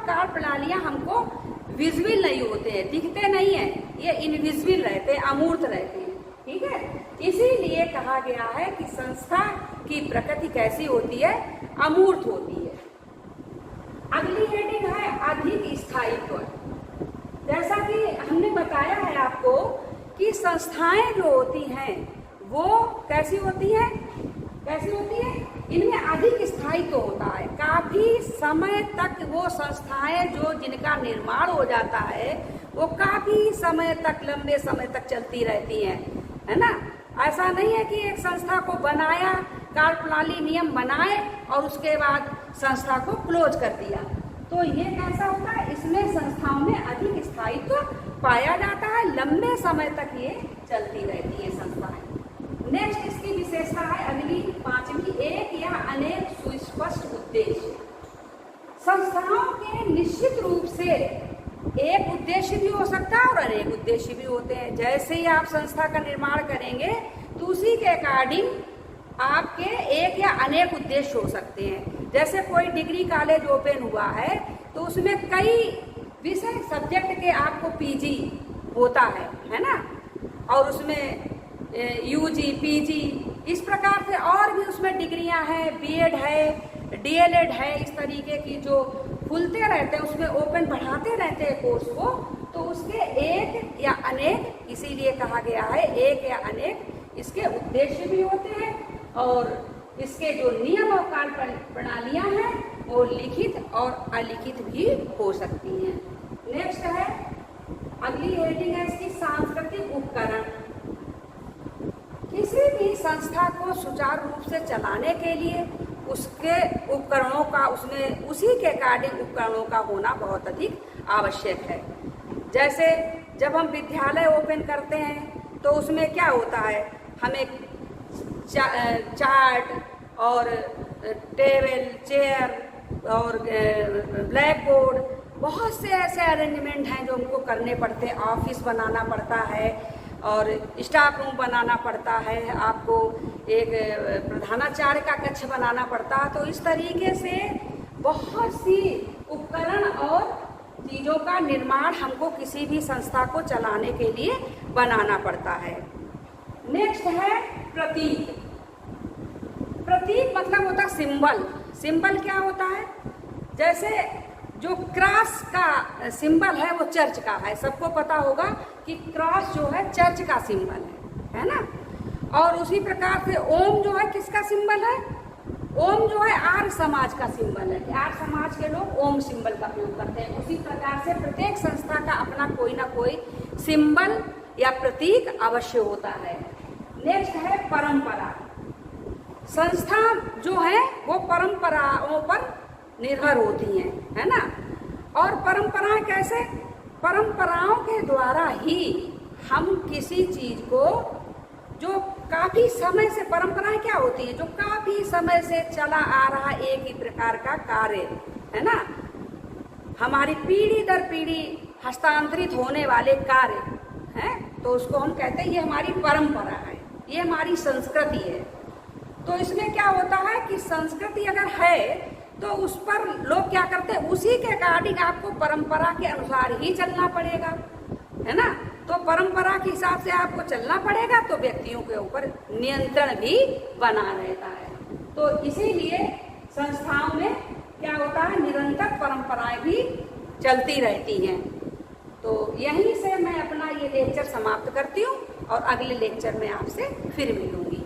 कार्य प्रणालियां हमको विजिबल नहीं होते हैं, दिखते नहीं है, ये इनविजिबल रहते हैं, अमूर्त रहते हैं। ठीक है, इसीलिए कहा गया है कि संस्था की प्रकृति कैसी होती है, अमूर्त होती है। अगली हेडिंग है अधिक स्थायित्व। जैसा कि हमने बताया है आपको कि संस्थाएं जो होती हैं वो कैसी होती है, इनमें अधिक स्थायित्व होता है। काफी समय तक वो संस्थाएं जो जिनका निर्माण हो जाता है वो काफी समय तक, लंबे समय तक चलती रहती हैं, है ना। ऐसा नहीं है कि एक संस्था को बनाया, कार्यप्रणाली नियम बनाए और उसके बाद संस्था को क्लोज कर दिया, तो ये कैसा होता है, इसमें संस्थाओं में अधिक स्थायित्व पाया जाता है, लंबे समय तक ये चलती रहती है संस्थाएं। नेक्स्ट इसकी विशेषता है अगली 5वीं, एक या अनेक सुस्पष्ट उद्देश्य। संस्थाओं के निश्चित रूप से एक उद्देश्य भी हो सकता है और अनेक उद्देश्य भी होते हैं। जैसे ही आप संस्था का निर्माण करेंगे तो उसी के अकॉर्डिंग आपके एक या अनेक उद्देश्य हो सकते हैं। जैसे कोई डिग्री कॉलेज ओपन हुआ है तो उसमें कई विषय सब्जेक्ट के आपको पीजी होता है ना, और उसमें यूजी, पीजी, इस प्रकार से और भी उसमें डिग्रियां हैं, बीएड है, डीएलएड है, इस तरीके की जो खुलते रहते हैं, उसमें ओपन बढ़ाते रहते हैं कोर्स को, तो उसके एक या अनेक, इसीलिए कहा गया है एक या अनेक इसके उद्देश्य भी होते हैं और इसके जो नियम और कार्य प्रणालियां हैं वो लिखित और अलिखित भी हो सकती हैं। नेक्स्ट है अगली हेडिंग है इसकी सांस्कृतिक उपकरण। किसी भी संस्था को सुचारू रूप से चलाने के लिए उसके उपकरणों का, उसमें उसी के अकॉर्डिंग उपकरणों का होना बहुत अधिक आवश्यक है। जैसे जब हम विद्यालय ओपन करते हैं तो उसमें क्या होता है, हमें चार्ट और टेबल, चेयर और ब्लैक बोर्ड, बहुत से ऐसे अरेंजमेंट हैं जो हमको करने पड़ते हैं। ऑफिस बनाना पड़ता है और स्टाफ रूम बनाना पड़ता है, आपको एक प्रधानाचार्य का कक्ष बनाना पड़ता है। तो इस तरीके से बहुत सी उपकरण और चीज़ों का निर्माण हमको किसी भी संस्था को चलाने के लिए बनाना पड़ता है। नेक्स्ट है प्रतीक। प्रतीक मतलब होता है सिंबल। सिंबल क्या होता है, जैसे जो क्रॉस का सिंबल है वो चर्च का है, सबको पता होगा कि क्रॉस जो है चर्च का सिंबल है ना। और उसी प्रकार से ओम जो है किसका सिंबल है, ओम जो है आर्य समाज का सिंबल है। आर्य समाज के लोग ओम सिंबल का प्रयोग करते हैं। उसी प्रकार से प्रत्येक संस्था का अपना कोई ना कोई सिंबल या प्रतीक अवश्य होता है। नेक्स्ट है परंपरा। संस्था जो है वो परंपराओं पर निर्भर होती हैं, है ना। और परंपराएं कैसे, परंपराओं के द्वारा ही हम किसी चीज को जो काफी समय से, परंपराएं क्या होती है, जो काफी समय से चला आ रहा एक ही प्रकार का कार्य है ना, हमारी पीढ़ी दर पीढ़ी हस्तांतरित होने वाले कार्य हैं, तो उसको हम कहते हैं ये हमारी परंपरा है, ये हमारी संस्कृति है। तो इसमें क्या होता है कि संस्कृति अगर है तो उस पर लोग क्या करते हैं, उसी के अकॉर्डिंग आपको परंपरा के अनुसार ही चलना पड़ेगा, है ना। तो परंपरा के हिसाब से आपको चलना पड़ेगा, तो व्यक्तियों के ऊपर नियंत्रण भी बना रहता है। तो इसीलिए संस्थाओं में क्या होता है, निरंतर परंपराएं भी चलती रहती हैं। तो यहीं से मैं अपना ये लेक्चर समाप्त करती हूँ और अगले लेक्चर में आपसे फिर मिलूंगी।